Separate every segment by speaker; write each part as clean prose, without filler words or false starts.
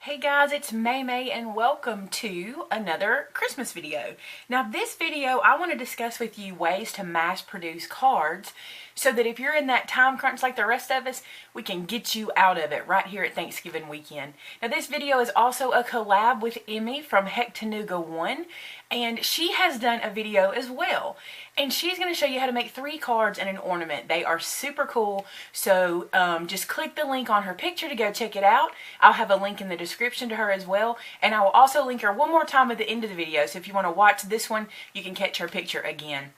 Speaker 1: Hey guys, it's Maymay and welcome to another Christmas video. Now this video I want to discuss with you ways to mass produce cards so that if you're in that time crunch like the rest of us, we can get you out of it right here at Thanksgiving weekend. Now this video is also a collab with Emmy from Hectanuga 1, and she has done a video as well. And she's going to show you how to make 3 cards and an ornament. They are super cool, so just click the link on her picture to go check it out. I'll have a link in the description to her as well, and I will also link her one more time at the end of the video, so if you want to watch this one, you can catch her picture again.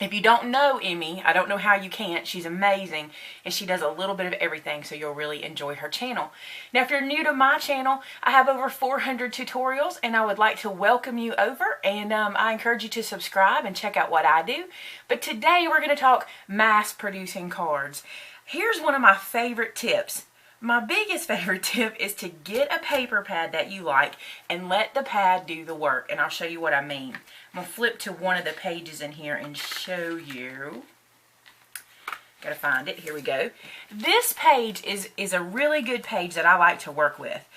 Speaker 1: If you don't know Emmy, I don't know how you can't. She's amazing, and she does a little bit of everything, so you'll really enjoy her channel. Now, if you're new to my channel, I have over 400 tutorials, and I would like to welcome you over, and I encourage you to subscribe and check out what I do. But today, we're going to talk mass producing cards. Here's one of my favorite tips. My biggest favorite tip is to get a paper pad that you like and let the pad do the work. And I'll show you what I mean. I'm going to flip to one of the pages in here and show you. Gotta find it. Here we go. This page is a really good page that I like to work with.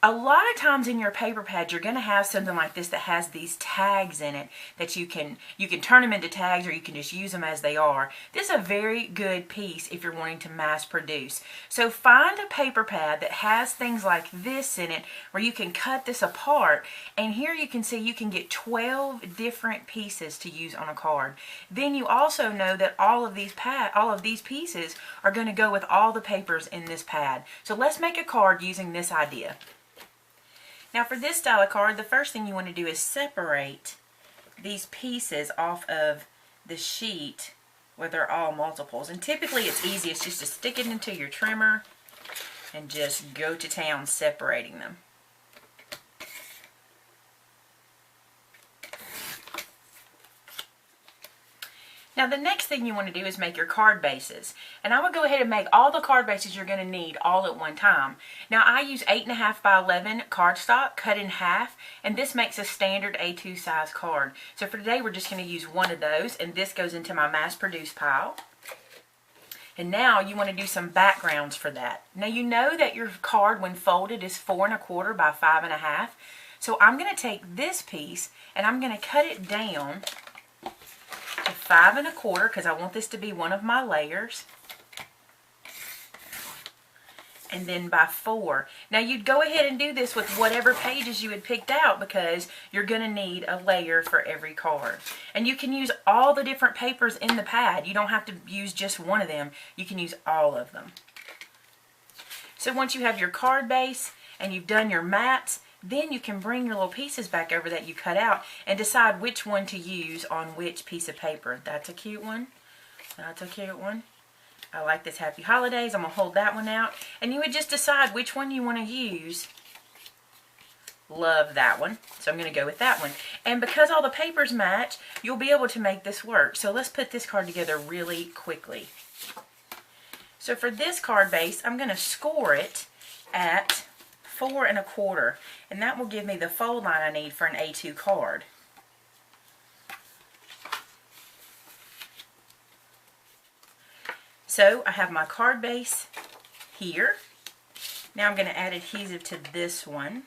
Speaker 1: A lot of times in your paper pad, you're going to have something like this that has these tags in it that you can turn them into tags, or you can just use them as they are. This is a very good piece if you're wanting to mass produce. So find a paper pad that has things like this in it where you can cut this apart, and here you can see you can get 12 different pieces to use on a card. Then you also know that all of these pieces are going to go with all the papers in this pad. So let's make a card using this idea. Now for this style of card, the first thing you want to do is separate these pieces off of the sheet where they're all multiples. And typically it's easiest just to stick it into your trimmer and just go to town separating them. Now the next thing you want to do is make your card bases. And I would go ahead and make all the card bases you're going to need all at one time. Now I use 8.5 by 11 cardstock cut in half, and this makes a standard A2 size card. So for today we're just going to use one of those, and this goes into my mass produce pile. And now you want to do some backgrounds for that. Now you know that your card when folded is 4 1/4 by 5 1/2. So I'm going to take this piece and I'm going to cut it down to 5 1/4 because I want this to be one of my layers, and then by 4. Now you'd go ahead and do this with whatever pages you had picked out because you're going to need a layer for every card. And you can use all the different papers in the pad. You don't have to use just one of them. You can use all of them. So once you have your card base and you've done your mats, then you can bring your little pieces back over that you cut out and decide which one to use on which piece of paper. That's a cute one. That's a cute one. I like this Happy Holidays. I'm going to hold that one out. And you would just decide which one you want to use. Love that one. So I'm going to go with that one. And because all the papers match, you'll be able to make this work. So let's put this card together really quickly. So for this card base, I'm going to score it at 4 1/4, and that will give me the fold line I need for an A2 card. So I have my card base here. Now I'm going to add adhesive to this one.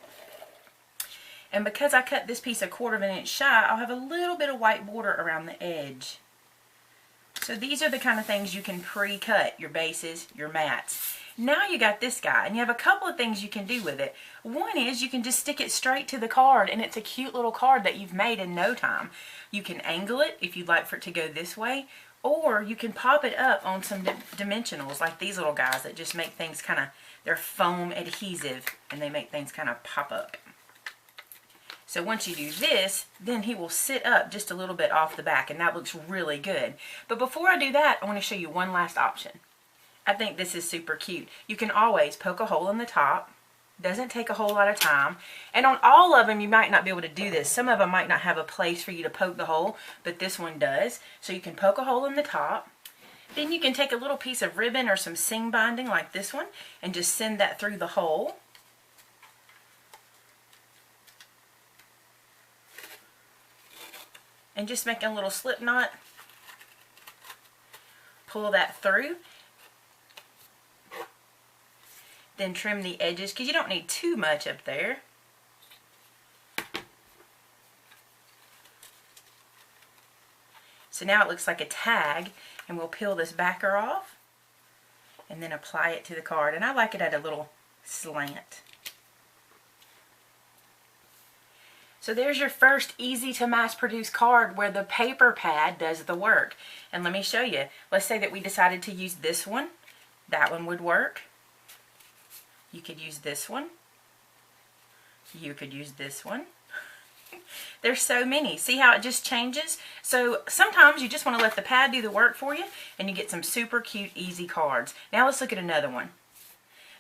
Speaker 1: And because I cut this piece 1/4 inch shy, I'll have a little bit of white border around the edge. So these are the kind of things you can pre-cut, your bases, your mats. Now you got this guy, and you have a couple of things you can do with it. One is you can just stick it straight to the card, and it's a cute little card that you've made in no time. You can angle it if you'd like for it to go this way, or you can pop it up on some dimensionals like these little guys that just make things kind of, they're foam adhesive, and they make things kind of pop up. So once you do this, then he will sit up just a little bit off the back, and that looks really good. But before I do that, I want to show you one last option. I think this is super cute. You can always poke a hole in the top. Doesn't take a whole lot of time. And on all of them, you might not be able to do this. Some of them might not have a place for you to poke the hole, but this one does. So you can poke a hole in the top. Then you can take a little piece of ribbon or some seam binding like this one and just send that through the hole. And just make a little slip knot. Pull that through. then trim the edges because you don't need too much up there. So now it looks like a tag, and we'll peel this backer off and then apply it to the card. And I like it at a little slant. So there's your first easy to mass produce card where the paper pad does the work. And let me show you. Let's say that we decided to use this one. That one would work. You could use this one. You could use this one. There's so many. See how it just changes? So sometimes you just want to let the pad do the work for you and you get some super cute, easy cards. Now let's look at another one.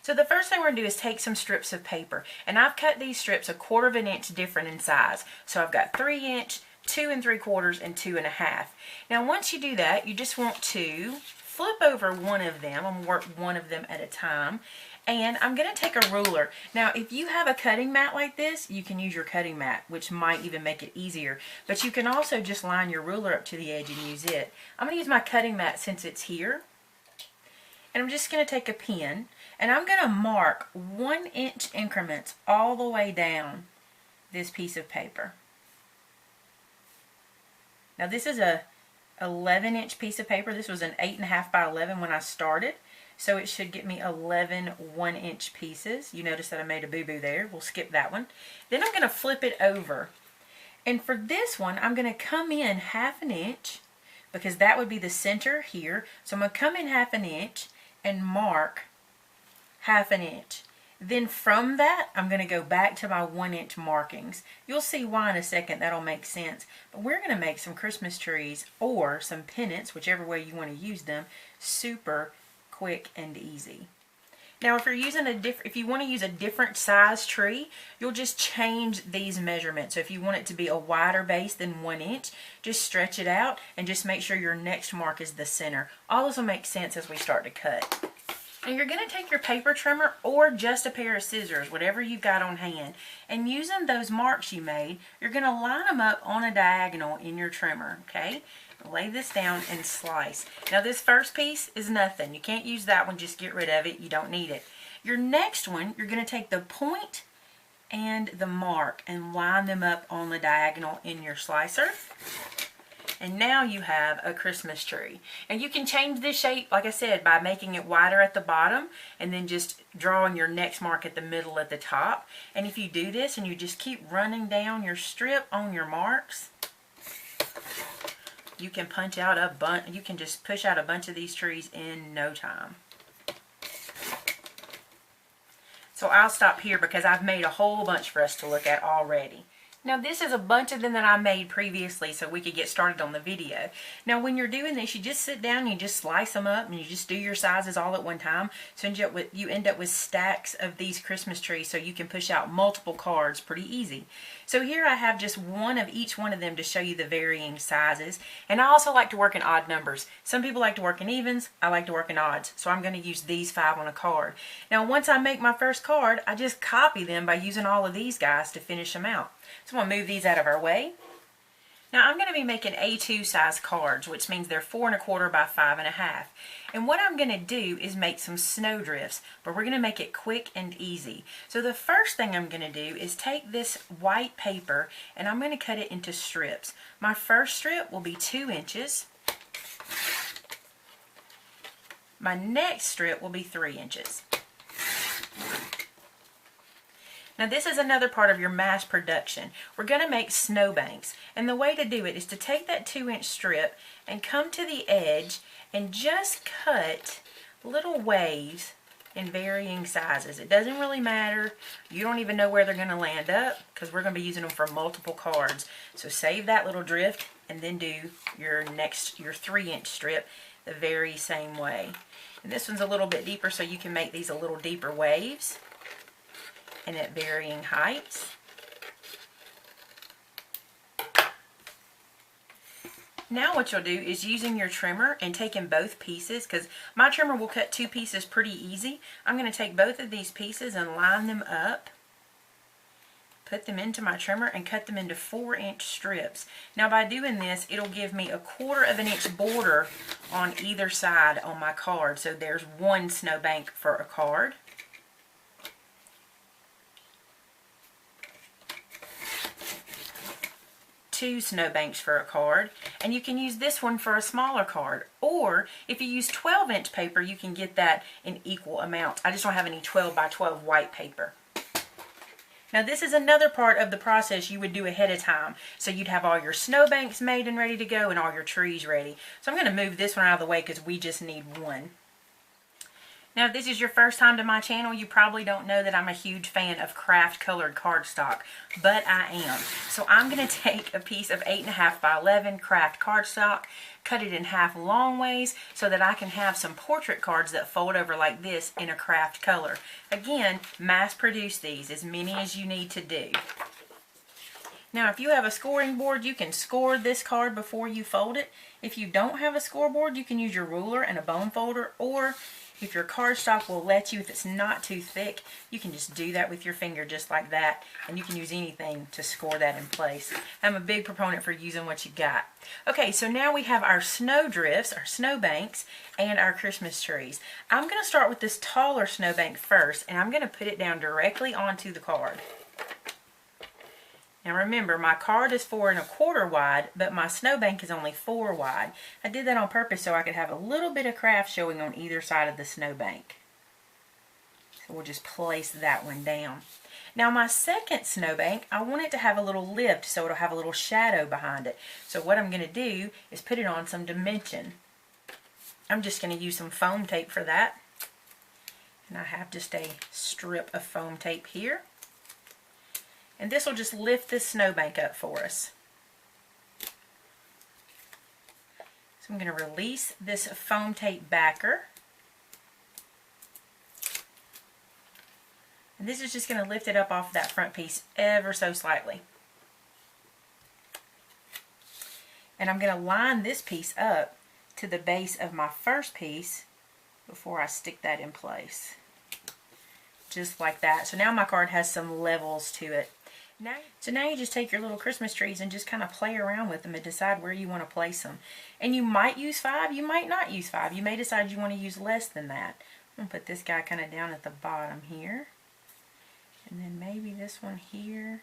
Speaker 1: So the first thing we're going to do is take some strips of paper. And I've cut these strips 1/4 inch different in size. So I've got 3 inch, 2 3/4, and 2 1/2. Now once you do that, you just want to flip over one of them. I'm going to work one of them at a time. And I'm going to take a ruler. Now, if you have a cutting mat like this, you can use your cutting mat, which might even make it easier. But you can also just line your ruler up to the edge and use it. I'm going to use my cutting mat since it's here. And I'm just going to take a pen, and I'm going to mark 1 inch increments all the way down this piece of paper. Now, this is a 11 inch piece of paper. This was an 8.5 by 11 when I started. So it should get me 11 1 inch pieces. You notice that I made a boo-boo there. We'll skip that one. Then I'm going to flip it over. And for this one, I'm going to come in 1/2 inch because that would be the center here. So I'm going to come in 1/2 inch and mark 1/2 inch. Then from that, I'm going to go back to my 1 inch markings. You'll see why in a second. That'll make sense. But we're going to make some Christmas trees or some pennants, whichever way you want to use them, super quick and easy. Now if you're using if you want to use a different size tree, you'll just change these measurements. So if you want it to be a wider base than 1 inch, just stretch it out and just make sure your next mark is the center. All this will make sense as we start to cut. And you're going to take your paper trimmer or just a pair of scissors, whatever you've got on hand, and using those marks you made, you're going to line them up on a diagonal in your trimmer, okay? Lay this down and slice. Now this first piece is nothing. You can't use that one. Just get rid of it. You don't need it. Your next one, you're going to take the point and the mark and line them up on the diagonal in your slicer. And now you have a Christmas tree. And you can change this shape, like I said, by making it wider at the bottom and then just drawing your next mark at the middle at the top. And if you do this and you just keep running down your strip on your marks, you can punch out a bunch. You can just push out a bunch of these trees in no time. So I'll stop here because I've made a whole bunch for us to look at already. Now this is a bunch of them that I made previously so we could get started on the video. Now when you're doing this, you just sit down and you just slice them up and you just do your sizes all at one time. So you end up with stacks of these Christmas trees so you can push out multiple cards pretty easy. So here I have just one of each one of them to show you the varying sizes. And I also like to work in odd numbers. Some people like to work in evens. I like to work in odds. So I'm going to use these 5 on a card. Now once I make my first card, I just copy them by using all of these guys to finish them out. So I'm going to move these out of our way. Now I'm going to be making A2 size cards, which means they're 4 1/4 by 5 1/2. And what I'm going to do is make some snowdrifts, but we're going to make it quick and easy. So the first thing I'm going to do is take this white paper and I'm going to cut it into strips. My first strip will be 2 inches. My next strip will be 3 inches. Now this is another part of your mass production. We're going to make snowbanks, and the way to do it is to take that 2 inch strip and come to the edge and just cut little waves in varying sizes. It doesn't really matter. You don't even know where they're going to land up because we're going to be using them for multiple cards. So save that little drift and then do your 3 inch strip the very same way. And this one's a little bit deeper so you can make these a little deeper waves and at varying heights. Now what you'll do is using your trimmer and taking both pieces, because my trimmer will cut 2 pieces pretty easy. I'm going to take both of these pieces and line them up, put them into my trimmer and cut them into 4 inch strips. Now by doing this, it'll give me 1/4 inch border on either side on my card. So there's one snowbank for a card. 2 snowbanks for a card, and you can use this one for a smaller card. Or if you use 12-inch paper, you can get that in equal amounts. I just don't have any 12 by 12 white paper. Now this is another part of the process you would do ahead of time. So you'd have all your snowbanks made and ready to go and all your trees ready. So I'm going to move this one out of the way because we just need one. Now if this is your first time to my channel, you probably don't know that I'm a huge fan of craft colored cardstock, but I am. So I'm going to take a piece of 8.5 by 11 craft cardstock, cut it in half long ways so that I can have some portrait cards that fold over like this in a craft color. Again, mass produce these, as many as you need to do. Now if you have a scoring board, you can score this card before you fold it. If you don't have a scoreboard, you can use your ruler and a bone folder, or if your cardstock will let you, if it's not too thick, you can just do that with your finger just like that, and you can use anything to score that in place. I'm a big proponent for using what you got. Okay, so now we have our snow drifts, our snowbanks, and our Christmas trees. I'm going to start with this taller snowbank first, and I'm going to put it down directly onto the card. Now remember, my card is 4 1/4 wide, but my snowbank is only 4 wide. I did that on purpose so I could have a little bit of craft showing on either side of the snowbank. So we'll just place that one down. Now my second snowbank, I want it to have a little lift so it'll have a little shadow behind it. So what I'm going to do is put it on some dimension. I'm just going to use some foam tape for that. And I have just a strip of foam tape here. And this will just lift this snowbank up for us. So I'm going to release this foam tape backer. And this is just going to lift it up off that front piece ever so slightly. And I'm going to line this piece up to the base of my first piece before I stick that in place. Just like that. So now my card has some levels to it. So now you just take your little Christmas trees and just kind of play around with them and decide where you want to place them. And you might use 5, you might not use 5. You may decide you want to use less than that. I'm going to put this guy kind of down at the bottom here. And then maybe this one here.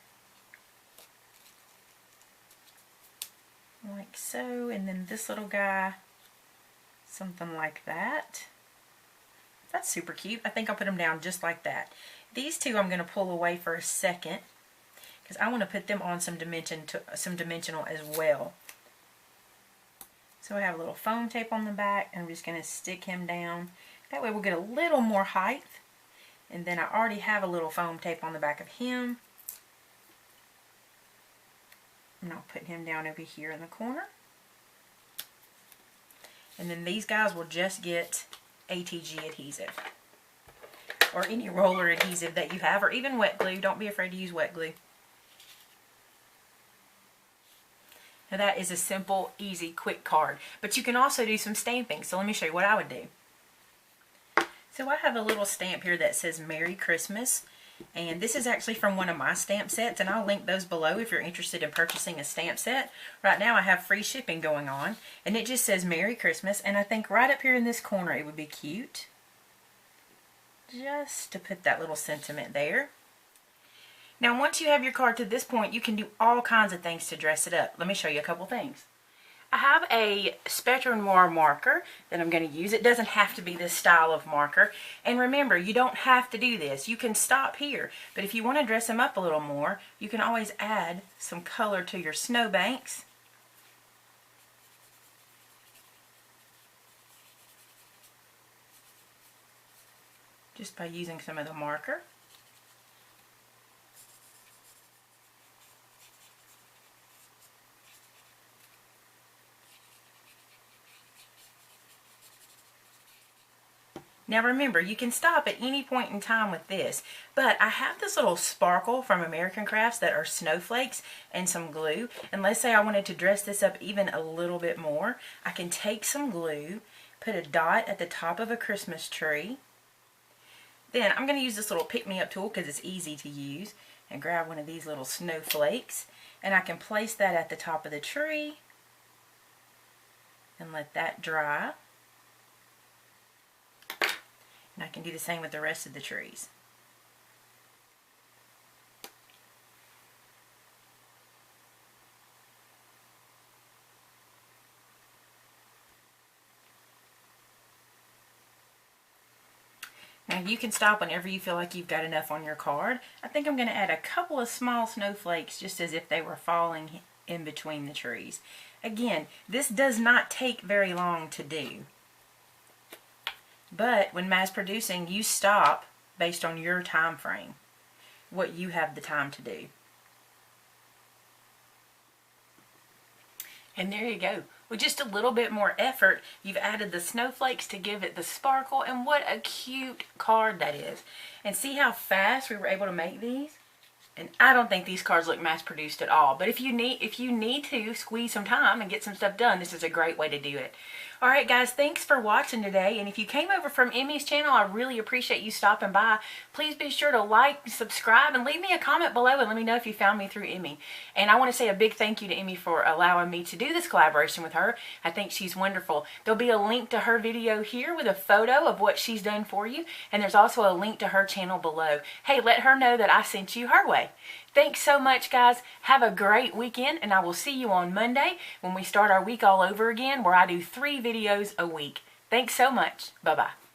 Speaker 1: Like so. And then this little guy, something like that. That's super cute. I think I'll put them down just like that. These two I'm going to pull away for a second, because I want to put them on some dimensional as well. So I have a little foam tape on the back, and I'm just going to stick him down. That way we'll get a little more height. And then I already have a little foam tape on the back of him. And I'll put him down over here in the corner. And then these guys will just get ATG adhesive. Or any roller adhesive that you have, or even wet glue. Don't be afraid to use wet glue. Now that is a simple, easy, quick card. But you can also do some stamping. So let me show you what I would do. So I have a little stamp here that says Merry Christmas. And this is actually from one of my stamp sets. And I'll link those below if you're interested in purchasing a stamp set. Right now I have free shipping going on. And it just says Merry Christmas. And I think right up here in this corner it would be cute just to put that little sentiment there. Now once you have your card to this point, you can do all kinds of things to dress it up. Let me show you a couple things. I have a Spectrum Noir marker that I'm going to use. It doesn't have to be this style of marker. And remember, you don't have to do this. You can stop here. But if you want to dress them up a little more, you can always add some color to your snowbanks. Just by using some of the marker. Now remember, you can stop at any point in time with this, but I have this little sparkle from American Crafts that are snowflakes and some glue. And let's say I wanted to dress this up even a little bit more. I can take some glue, put a dot at the top of a Christmas tree. Then I'm going to use this little pick-me-up tool because it's easy to use, and grab one of these little snowflakes. And I can place that at the top of the tree and let that dry. And I can do the same with the rest of the trees. Now you can stop whenever you feel like you've got enough on your card. I think I'm going to add a couple of small snowflakes just as if they were falling in between the trees. Again, this does not take very long to do. But when mass producing, you stop based on your time frame, what you have the time to do. And there you go. With just a little bit more effort, you've added the snowflakes to give it the sparkle, and what a cute card that is. And see how fast we were able to make these? And I don't think these cards look mass produced at all. But if you need to squeeze some time and get some stuff done, this is a great way to do it. Alright guys, thanks for watching today. And if you came over from Emmy's channel, I really appreciate you stopping by. Please be sure to like, subscribe, and leave me a comment below and let me know if you found me through Emmy. And I want to say a big thank you to Emmy for allowing me to do this collaboration with her. I think she's wonderful. There'll be a link to her video here with a photo of what she's done for you. And there's also a link to her channel below. Hey, let her know that I sent you her way. Thanks so much, guys. Have a great weekend, and I will see you on Monday when we start our week all over again, where I do 3 videos a week. Thanks so much. Bye-bye.